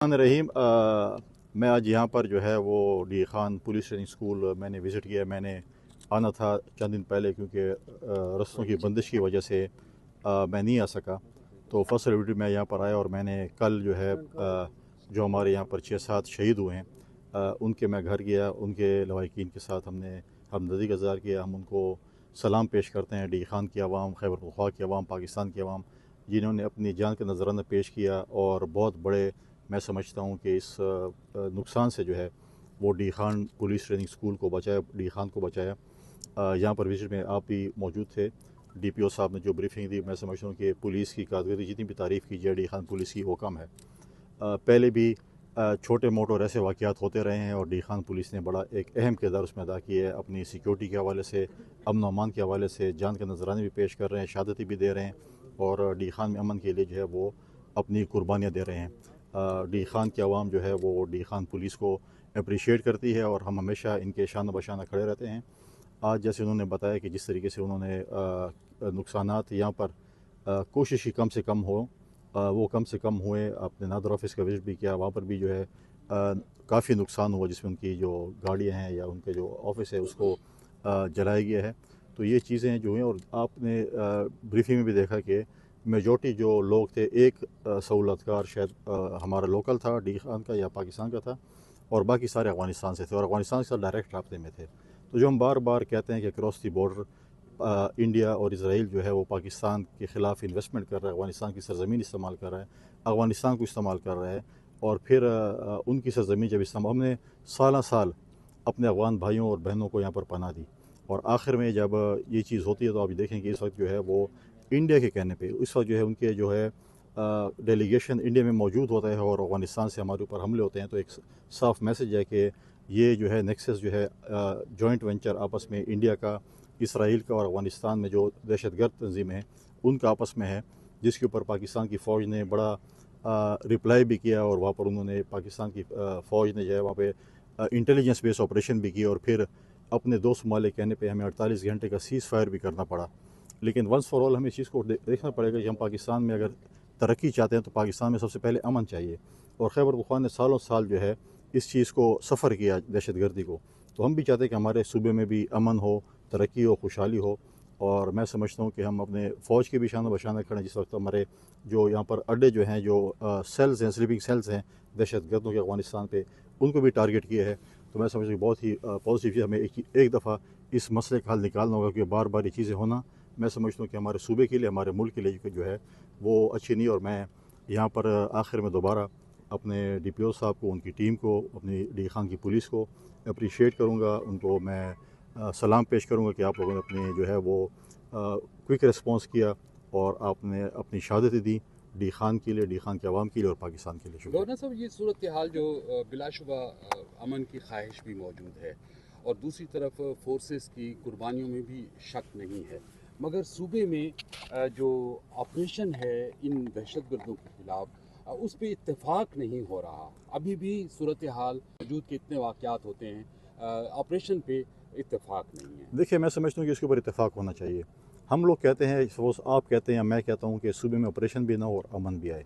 रहीम मैं आज यहाँ पर जो है वो D Khan police training school मैंने विज़िट किया। मैंने आना था चंद दिन पहले क्योंकि रस्तों की बंदिश की वजह से मैं नहीं आ सका। तो फर्स्ट सेलिब्रिटी मैं यहाँ पर आया और मैंने कल जो है जो हमारे यहाँ पर 6-7 शहीद हुए हैं उनके मैं घर गया। उनके लवाहिकीन के साथ हमने हमदर्दी का इज़हार किया। हम उनको सलाम पेश करते हैं। डी खान की आवाम, खैबर पख्तूनख्वा की आवाम, पाकिस्तान की आवाम जिन्होंने अपनी जान का नजराना पेश किया और बहुत बड़े मैं समझता हूँ कि इस नुकसान से जो है वो D Khan police training school को बचाया, डी खान को बचाया। यहाँ पर विजिट में आप भी मौजूद थे। डीपीओ साहब ने जो ब्रीफिंग दी, मैं समझता हूँ कि पुलिस की कारकर्दगी जितनी भी तारीफ़ की जाए डी खान पुलिस की वो कम है। पहले भी छोटे मोटे और ऐसे वाक़यात होते रहे हैं और डी खान पुलिस ने बड़ा एक अहम किरदार उसमें अदा किया है। अपनी सिक्योरिटी के हवाले से, अमन अमान के हवाले से जान के नजराने भी पेश कर रहे हैं, शहादतें भी दे रहे हैं और डी खान में अमन के लिए जो है वो अपनी कुर्बानियाँ दे रहे हैं। डी खान की आवाम जो है वो डी खान पुलिस को अप्रिशिएट करती है और हम हमेशा इनके शाना बशाना खड़े रहते हैं। आज जैसे उन्होंने बताया कि जिस तरीके से उन्होंने नुकसानात यहाँ पर कोशिश की कम से कम हो, वो कम से कम हुए। अपने नादर ऑफिस का विजिट भी किया, वहाँ पर भी जो है काफ़ी नुकसान हुआ जिसमें उनकी जो गाड़ियाँ हैं या उनके जो ऑफिस है उसको जलाया गया है। तो ये चीज़ें जो हैं, और आपने ब्रीफिंग में भी देखा कि मेजॉरिटी जो लोग थे, एक सहूलतकार शायद हमारा लोकल था, डी खान का या पाकिस्तान का था, और बाकी सारे अफ़गानिस्तान से थे और अफ़गानिस्तान के साथ डायरेक्ट राब्ते में थे। तो जो हम बार बार कहते हैं कि क्रॉस दी बॉर्डर इंडिया और इसराइल जो है वो पाकिस्तान के ख़िलाफ़ इन्वेस्टमेंट कर रहा है, अफ़गानिस्तान की सरज़मीन इस्तेमाल कर रहा है, अफ़गानिस्तान को इस्तेमाल कर रहा है, और फिर उनकी सरज़मीन जब इस्तेमाल, हमने साल साल अपने अफ़गान भाइयों और बहनों को यहाँ पर पनाह दी, और आखिर में जब ये चीज़ होती है तो आप देखें कि इस वक्त जो है वो इंडिया के कहने पे इस वक्त जो है उनके जो है डेलीगेशन इंडिया में मौजूद होता है और अफ़गानिस्तान से हमारे ऊपर हमले होते हैं। तो एक साफ मैसेज है कि ये जो है नेक्सस जो है जॉइंट वेंचर आपस में इंडिया का, इसराइल का और अफ़गानिस्तान में जो दहशतगर्द तंजीमें हैं उनका आपस में है, जिसके ऊपर पाकिस्तान की फ़ौज ने बड़ा रिप्लाई भी किया और वहाँ पर उन्होंने पाकिस्तान की फ़ौज ने जो है वहाँ पे इंटेलिजेंस बेस्ड ऑपरेशन भी की और फिर अपने दोस्त ममालिक कहने पे हमें 48 घंटे का सीज़ फायर भी करना पड़ा। लेकिन वंस फॉर ऑल हमें इस चीज़ को देखना पड़ेगा कि हम पाकिस्तान में अगर तरक्की चाहते हैं तो पाकिस्तान में सबसे पहले अमन चाहिए, और खैबर पख्तूनख्वा ने सालों साल जो है इस चीज़ को सफ़र किया दहशतगर्दी को। तो हम भी चाहते हैं कि हमारे सूबे में भी अमन हो, तरक्की हो, खुशहाली हो, और मैं समझता हूँ कि हम अपने फ़ौज के भी शाना बशाना खड़े। जिस वक्त हमारे जो यहाँ पर अड्डे जो हैं, जो सेल्स हैं, स्लीपिंग सेल्स हैं दहशतगर्दों के अफ़गानिस्तान पे, उनको भी टारगेट किया है। तो मैं समझता हूँ कि बहुत ही पॉजिटिव चीज़, हमें एक दफ़ा इस मसले का हल निकालना होगा कि बार बार ये चीज़ें होना, मैं समझता हूँ कि हमारे सूबे के लिए, हमारे मुल्क के लिए जो है वो अच्छी नहीं। और मैं यहाँ पर आखिर में दोबारा अपने डीपीओ साहब को, उनकी टीम को, अपनी डी खान की पुलिस को अप्रिशिएट करूँगा। उनको मैं सलाम पेश करूँगा कि आप लोगों ने अपने जो है वो क्विक रिस्पॉन्स किया और आपने अपनी शहादतें दी डी खान के लिए, डी खान के आवाम के लिए और पाकिस्तान के लिए। शुक्रिया। गवर्नर साहब, ये सूरत हाल जो बिलाशुबा अमन की ख्वाहिश भी मौजूद है और दूसरी तरफ फोर्सेस की कुर्बानियों में भी शक नहीं है, मगर सूबे में जो ऑपरेशन है इन दहशतगर्दों के खिलाफ उस पर इत्तेफाक नहीं हो रहा। अभी भी सूरत हाल मौजूद के इतने वाक़यात होते हैं, ऑपरेशन पे इत्तेफाक नहीं है। देखिए, मैं समझता हूँ कि इसके ऊपर इत्तेफाक होना चाहिए। हम लोग कहते हैं, सपोज आप कहते हैं या मैं कहता हूँ कि सूबे में ऑपरेशन भी ना हो और अमन भी आए।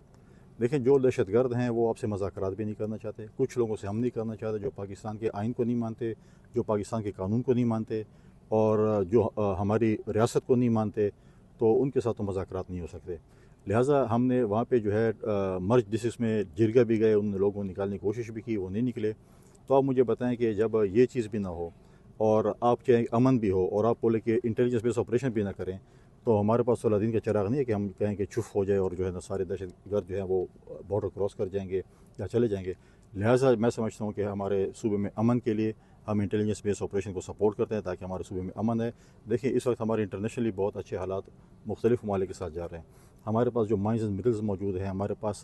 देखें, जो दहशतगर्द हैं वो आपसे मज़ाकरात भी नहीं करना चाहते, कुछ लोगों से हम नहीं करना चाहते, जो पाकिस्तान के आइन को नहीं मानते, जो पाकिस्तान के कानून को नहीं मानते, और जो हमारी रियासत को नहीं मानते, तो उनके साथ तो मज़ाकरात नहीं हो सकते। लिहाजा हमने वहाँ पे जो है मर्ज डिस्ट्रिक्ट में जिरगा भी गए, उन लोगों को निकालने की कोशिश भी की, वो नहीं निकले। तो आप मुझे बताएं कि जब ये चीज़ भी ना हो और आप चाहें अमन भी हो और आप बोले कि इंटेलिजेंस बेस्ड ऑपरेशन भी ना करें, तो हमारे पास तो अलादीन का चिराग नहीं है कि हम कहें कि चुप हो जाए और जो है ना सारे दहशतगर्द जो है वो बॉर्डर क्रॉस कर जाएंगे या चले जाएंगे। लिहाजा मैं समझता हूँ कि हमारे सूबे में अमन के लिए हम इंटेलिजेंस बेस्ड ऑपरेशन को सपोर्ट करते हैं ताकि हमारे सूबे में अमन है। देखिए, इस वक्त हमारे इंटरनेशनली बहुत अच्छे हालात मुख्तलिफ ममालिक के साथ जा रहे हैं। हमारे पास जो माइंस एंड मिडल्स मौजूद हैं, हमारे पास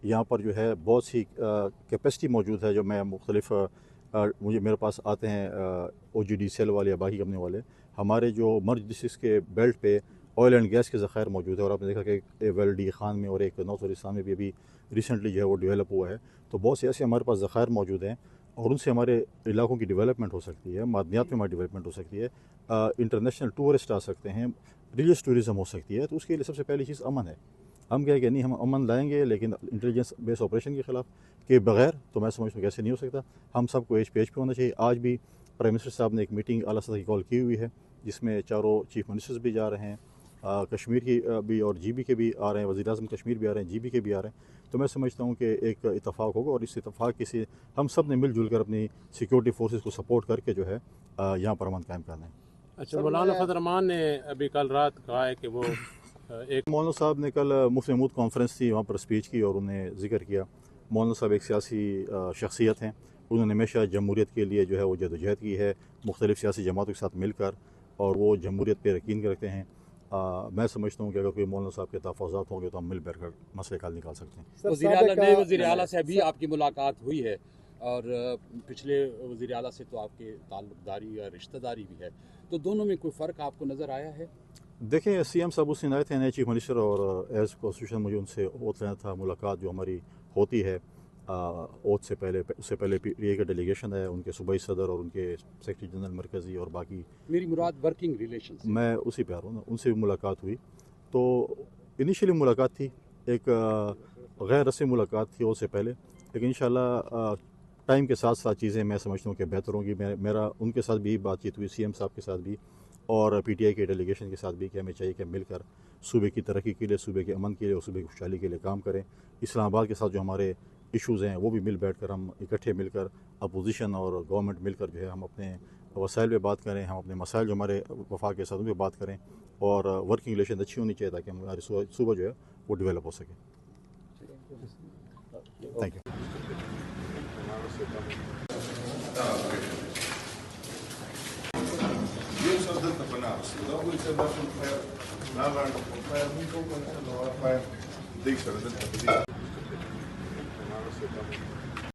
यहाँ पर जो है बहुत सी कैपेसिटी मौजूद है। जो मैं मुख्तलिफ मुझे मेरे पास आते हैं OGD सेल वाले या बाकी कंपनी वाले, हमारे जो मर्ज डिस्ट्रिक्ट के बेल्ट पे ऑयल एंड गैस के ज़खायर मौजूद है, और आपने देखा कि एक वेल डी खान में और एक नॉर्थ वजिस्तान में भी अभी रिसेंटली जो है वो डेवलप हुआ है। तो बहुत से ऐसे हमारे पास ज़खायर मौजूद हैं और उनसे हमारे इलाकों की डेवलपमेंट हो सकती है, मादनियात में हमारी डेवलपमेंट हो सकती है, इंटरनेशनल टूरिस्ट आ सकते हैं, रिलीजियस टूरिज़म हो सकती है। तो उसके लिए सबसे पहली चीज़ अमन है। ہم کہے کہ نہیں ہم امن لائیں گے لیکن انٹیلیجنس بیس آپریشن کے خلاف کے بغیر تو میں سمجھتا ہوں کیسے نہیں ہو سکتا. ہم سب کو ایج پیج پہ ہونا چاہیے. آج بھی پرائم منسٹر صاحب نے ایک میٹنگ اعلیٰ سطح کی کال کی ہوئی ہے جس میں چاروں چیف منسٹرز بھی جا رہے ہیں, کشمیر کی بھی اور جی بی کے بھی آ رہے ہیں, وزیر اعظم کشمیر بھی آ رہے ہیں, جی بی کے بھی آ رہے ہیں. تو میں سمجھتا ہوں کہ ایک اتفاق ہوگا اور اس اتفاق سے ہم سب نے مل جل کر اپنی سیکورٹی فورسز کو سپورٹ کر کے جو ہے یہاں پر امن قائم کرنا ہے. اچھا, مولانا فضل الرحمان نے ابھی کل رات کہا ہے کہ وہ ایک مولانا صاحب نے کل مفتی محمود کانفرنس تھی وہاں پر اسپیچ کی اور انہوں نے ذکر کیا. مولانا صاحب ایک سیاسی شخصیت ہیں, انہوں نے ہمیشہ جمہوریت کے لیے جو ہے وہ جدوجہد کی ہے مختلف سیاسی جماعتوں کے ساتھ مل کر, اور وہ جمہوریت پہ یقین رکھتے ہیں. میں سمجھتا ہوں کہ اگر کوئی مولانا صاحب کے تحفظات ہوں گے تو ہم مل بیٹھ کر مسئلے حل نکال سکتے ہیں. نئے وزیر اعلیٰ سے بھی آپ کی ملاقات ہوئی ہے اور پچھلے وزیر اعلیٰ سے تو آپ کے تعلق داری یا رشتہ داری بھی ہے, تو دونوں میں کوئی فرق آپ کو نظر آیا ہے؟ دیکھیں سی ایم صاحب اس دن آئے تھے نئے چیف منسٹر, اور ایز کانسٹیٹیوشن مجھے ان سے اوتھ لینا تھا. ملاقات جو ہماری ہوتی ہے اوتھ سے پہلے, اس سے پہلے پی ٹی اے کا ڈیلیگیشن ہے, ان کے صوبائی صدر اور ان کے سیکرٹری جنرل مرکزی اور باقی, میری مراد ورکنگ ریلیشن, میں اسی پہ آ رہا ہوں نا, ان سے بھی ملاقات ہوئی. تو انیشیلی ملاقات تھی, ایک غیر رسمی ملاقات تھی اوتھ سے پہلے, لیکن انشاءاللہ ٹائم کے ساتھ ساتھ چیزیں میں سمجھتا ہوں کہ بہتر ہوں گی. میرا ان کے ساتھ بھی بات چیت ہوئی, سی ایم صاحب کے ساتھ بھی اور پی ٹی آئی کے ڈیلیگیشن کے ساتھ بھی, کہ ہمیں چاہیے کہ مل کر صوبے کی ترقی کے لیے, صوبے کے امن کے لیے اور صوبے کی خوشحالی کے لیے کام کریں. اسلام آباد کے ساتھ جو ہمارے ایشوز ہیں وہ بھی مل بیٹھ کر ہم اکٹھے مل کر اپوزیشن اور گورنمنٹ مل کر جو ہے ہم اپنے وسائل پہ بات کریں, ہم اپنے مسائل جو ہمارے وفاق کے ساتھ ان پہ بات کریں, اور ورکنگ ریلیشن اچھی ہونی چاہیے تاکہ ہماری صوبہ جو ہے وہ ڈیولپ ہو سکے. Thank you. Deixa,